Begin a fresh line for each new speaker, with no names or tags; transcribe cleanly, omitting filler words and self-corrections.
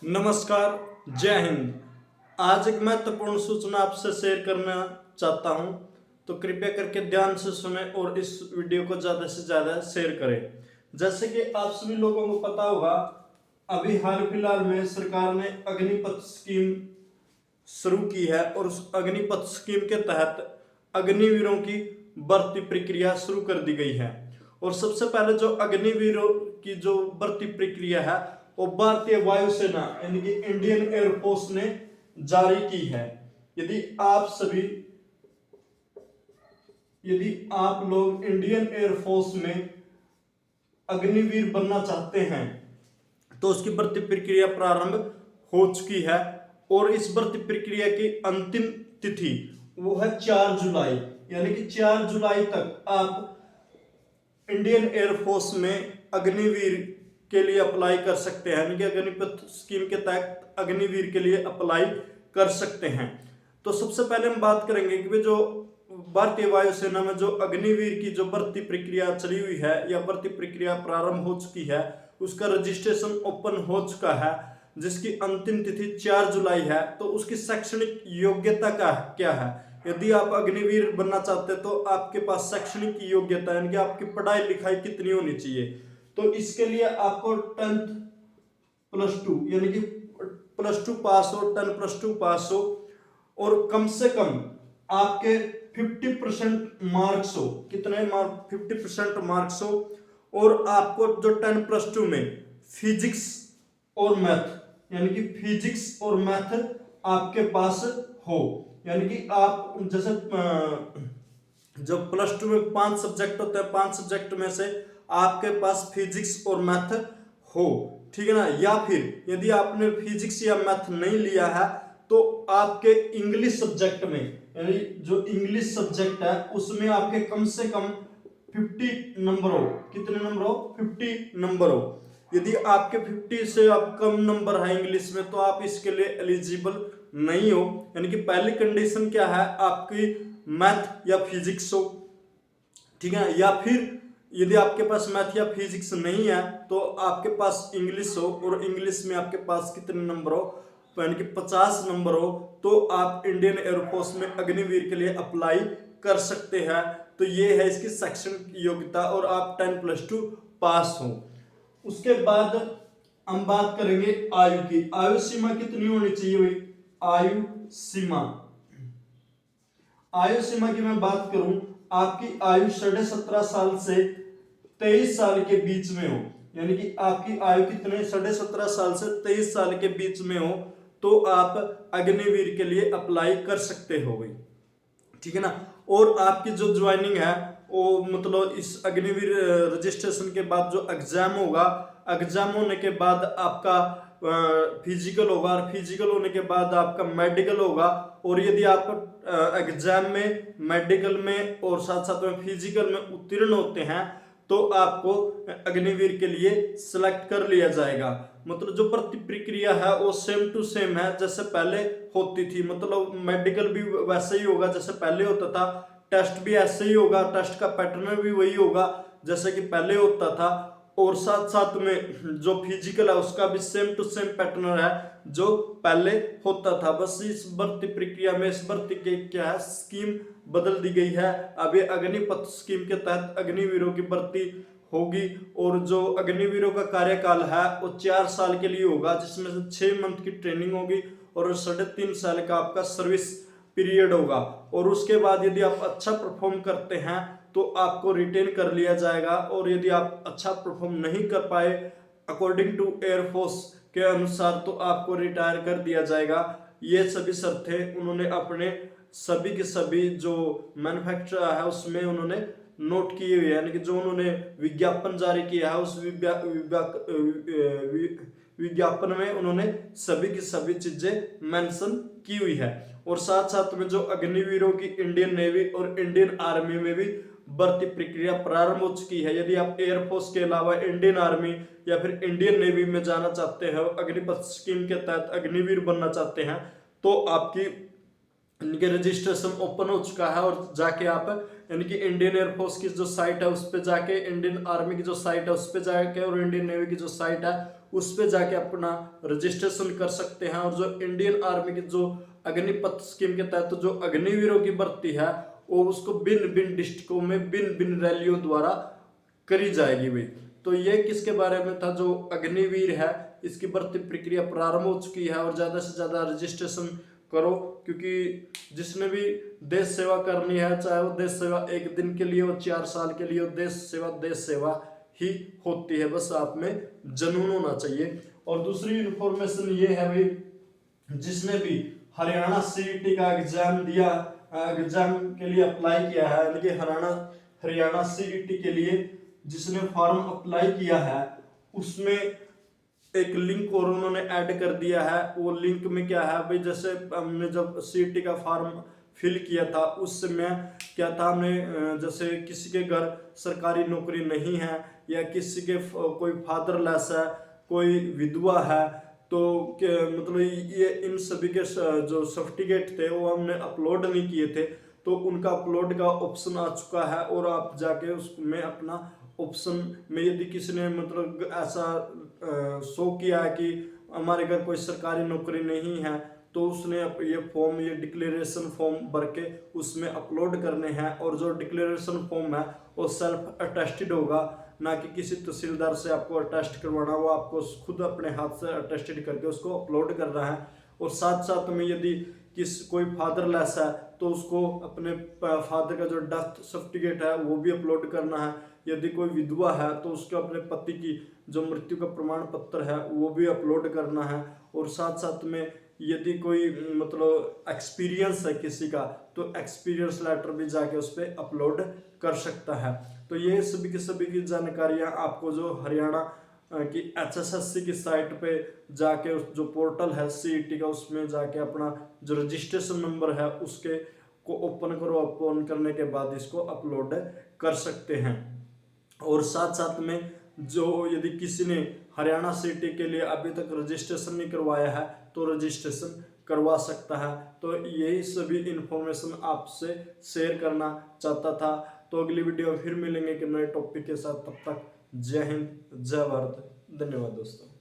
नमस्कार, जय हिंद। आज एक महत्वपूर्ण सूचना आपसे शेयर करना चाहता हूं, तो कृपया करके ध्यान से सुने और इस वीडियो को ज़्यादा से ज़्यादा शेयर करें। जैसे कि आप सभी लोगों को पता होगा, अभी हाल फिलहाल में सरकार ने अग्निपथ स्कीम शुरू की है और उस अग्निपथ स्कीम के तहत अग्निवीरों की भर्ती प्रक्रिया शुरू कर दी गई है। और सबसे पहले जो अग्निवीरों की जो भर्ती प्रक्रिया है वो भारतीय वायुसेना यानी कि इंडियन एयरफोर्स ने जारी की है। यदि आप लोग इंडियन एयरफोर्स में अग्निवीर बनना चाहते हैं तो उसकी भर्ती प्रक्रिया प्रारंभ हो चुकी है और इस भर्ती प्रक्रिया की अंतिम तिथि वो है 4 जुलाई, यानी कि 4 जुलाई तक आप इंडियन एयरफोर्स में अग्निवीर के लिए अप्लाई कर सकते हैं, यानी कि अग्निपथ स्कीम के तहत अग्निवीर के लिए अप्लाई कर सकते हैं। तो सबसे पहले हम बात करेंगे कि जो भारतीय वायुसेना में जो अग्निवीर की जो भर्ती प्रक्रिया चली हुई है या भर्ती प्रक्रिया प्रारंभ हो चुकी है, उसका रजिस्ट्रेशन ओपन हो चुका है, जिसकी अंतिम तिथि 4 जुलाई है। तो उसकी शैक्षणिक योग्यता का क्या है? यदि आप अग्निवीर बनना चाहते हैं तो आपके पास शैक्षणिक योग्यता यानी कि आपकी पढ़ाई लिखाई कितनी होनी चाहिए? तो इसके लिए आपको 10th +2 यानी कि +2 पास हो, 10 +2 पास हो और कम से कम आपके 50% मार्क्स हो। कितने मार्क? 50% मार्क्स हो। और आपको जो 10 +2 में फिजिक्स और मैथ यानी कि फिजिक्स और मैथ आपके पास हो, यानी कि आप जैसे जब +2 में 5 सब्जेक्ट होते हैं, 5 सब्जेक्ट में से आपके पास फिजिक्स और मैथ हो, ठीक है ना। या फिर यदि आपने फिजिक्स या मैथ नहीं लिया है तो आपके इंग्लिश सब्जेक्ट में यानी जो इंग्लिश सब्जेक्ट है उसमें आपके कम से कम 50 नंबर हो। कितने नंबर हो? 50 नंबर हो। यदि आपके 50 से आप कम नंबर है इंग्लिश में तो आप इसके लिए एलिजिबल नहीं हो, यानी कि पहली कंडीशन क्या है? आपकी मैथ या फिजिक्स हो, ठीक है। या फिर यदि आपके पास मैथ या फिजिक्स नहीं है तो आपके पास इंग्लिश हो और इंग्लिश में आपके पास कितने नंबर हो? यानी कि 50 नंबर हो, तो आप इंडियन एयरफोर्स में अग्निवीर के लिए अप्लाई कर सकते हैं। तो ये है इसकी शैक्षणिक योग्यता और आप 10 +2 पास हो। उसके बाद हम बात करेंगे आयु की। आयु सीमा कितनी होनी चाहिए भाई? आयु सीमा की मैं बात करूं, आपकी आयु 17.5 साल से 23 साल के बीच में हो, यानी कि आपकी आयु कितने? 17.5 साल से 23 साल के बीच में हो तो आप अग्निवीर के लिए अप्लाई कर सकते हो भाई, ठीक है ना। और आपकी जो ज्वाइनिंग है वो मतलब इस अग्निवीर रजिस्ट्रेशन के बाद जो एग्जाम होगा, एग्जाम होने के बाद आपका फिजिकल होगा और फिजिकल होने के बाद आपका मेडिकल होगा। और यदि आप एग्जाम में, मेडिकल में और साथ साथ में फिजिकल में उत्तीर्ण होते हैं तो आपको अग्निवीर के लिए सिलेक्ट कर लिया जाएगा। मतलब जो भर्ती प्रक्रिया है वो सेम टू सेम है जैसे पहले होती थी। मतलब मेडिकल भी वैसे ही होगा जैसे पहले होता था, टेस्ट भी ऐसे ही होगा, टेस्ट का पैटर्न भी वही होगा जैसे कि पहले होता था। और साथ साथ में जो फिजिकल है उसका भी सेम टू सेम पैटर्न है जो पहले होता था। बस इस भर्ती प्रक्रिया में, इस भर्ती के क्या है, स्कीम बदल दी गई है। अभी अग्निपथ स्कीम के तहत अग्निवीरों की भर्ती होगी और जो अग्निवीरों का कार्यकाल है वो 4 साल के लिए होगा, जिसमें से 6 मंथ की ट्रेनिंग होगी और 3.5 साल का आपका सर्विस पीरियड होगा। और उसके बाद यदि आप अच्छा परफॉर्म करते हैं तो आपको रिटेन कर लिया जाएगा, और यदि आप अच्छा परफॉर्म नहीं कर पाए अकॉर्डिंग टू एयरफोर्स के अनुसार तो आपको रिटायर कर दिया जाएगा। ये सभी शर्तें उन्होंने अपने सभी के सभी जो मैन्युफैक्चरर है उसमें उन्होंने नोट किए हुए, यानी कि जो उन्होंने विज्ञापन जारी किया है उस विज्ञापन में उन्होंने सभी की सभी चीजें मेंशन की हुई है। और साथ साथ में जो अग्निवीरों की इंडियन नेवी और इंडियन आर्मी में भी भर्ती प्रक्रिया प्रारंभ हो चुकी है। यदि आप एयरफोर्स के अलावा इंडियन आर्मी या फिर इंडियन नेवी में जाना चाहते हैं, अग्निपथ स्कीम के तहत अग्निवीर बनना चाहते हैं, तो आपकी इनके रजिस्ट्रेशन ओपन हो चुका है और जाके आप यानी कि इंडियन एयरफोर्स की जो साइट है उस पर जाके, इंडियन आर्मी की जो साइट है उस पर जाके और इंडियन नेवी की जो साइट है उस पर जाके अपना रजिस्ट्रेशन कर सकते हैं। और जो इंडियन आर्मी की जो अग्निपथ स्कीम के तहत जो अग्निवीरों की भर्ती है वो उसको भिन्न भिन्न डिस्ट्रिक्टों में भिन्न भिन्न रैलियों द्वारा करी जाएगी भाई। तो ये किसके बारे में था, जो अग्निवीर है इसकी भर्ती प्रक्रिया प्रारंभ हो चुकी है और ज्यादा से ज्यादा रजिस्ट्रेशन करो, क्योंकि जिसने भी देश सेवा करनी है, चाहे वो देश सेवा एक दिन के लिए हो, 4 साल के लिए हो, देश सेवा ही होती है। बस आप में जुनून होना चाहिए। और दूसरी इंफॉर्मेशन ये है भाई, जिसने भी हरियाणा सीईटी का एग्जाम दिया, एग्जाम के लिए अप्लाई किया है, यानी कि हरियाणा सीईटी के लिए जिसने फॉर्म अप्लाई किया है उसमें एक लिंक और उन्होंने ऐड कर दिया है। वो लिंक में क्या है भाई, जैसे हमने जब सीईटी का फॉर्म फिल किया था उस समय क्या था, हमने जैसे किसी के घर सरकारी नौकरी नहीं है या किसी के कोई फादरलेस है, कोई विधवा है, तो मतलब ये इन सभी के जो सर्टिफिकेट थे वो हमने अपलोड नहीं किए थे, तो उनका अपलोड का ऑप्शन आ चुका है। और आप जाके उसमें अपना ऑप्शन में यदि किसी ने मतलब ऐसा शो किया है कि हमारे घर कोई सरकारी नौकरी नहीं है, तो उसने ये फॉर्म, ये डिक्लेरेशन फॉर्म भर के उसमें अपलोड करने हैं। और जो डिक्लेरेशन फॉर्म है वो सेल्फ अटेस्टेड होगा, ना कि किसी तहसीलदार से आपको अटेस्ट करवाना, वो आपको खुद अपने हाथ से अटेस्टेड करके उसको अपलोड करना है। और साथ साथ में यदि कोई फादरलेस है तो उसको अपने फादर का जो डेथ सर्टिफिकेट है वो भी अपलोड करना है। यदि कोई विधवा है तो उसके अपने पति की जो मृत्यु का प्रमाण पत्र है वो भी अपलोड करना है। और साथ साथ में यदि कोई मतलब एक्सपीरियंस है किसी का, तो एक्सपीरियंस लेटर भी जाके उस पर अपलोड कर सकता है। तो ये सभी की जानकारियां आपको जो हरियाणा कि HSSC की साइट पे जाके उस जो पोर्टल है सीईटी का उसमें जाके अपना जो रजिस्ट्रेशन नंबर है उसके को ओपन करो, ओपन करने के बाद इसको अपलोड कर सकते हैं। और साथ साथ में जो यदि किसी ने हरियाणा सीईटी के लिए अभी तक रजिस्ट्रेशन नहीं करवाया है तो रजिस्ट्रेशन करवा सकता है। तो यही सभी इंफॉर्मेशन आपसे शेयर करना चाहता था। तो अगली वीडियो में फिर मिलेंगे कि नए टॉपिक के साथ, तब तक जय हिंद, जय भारत, धन्यवाद दोस्तों।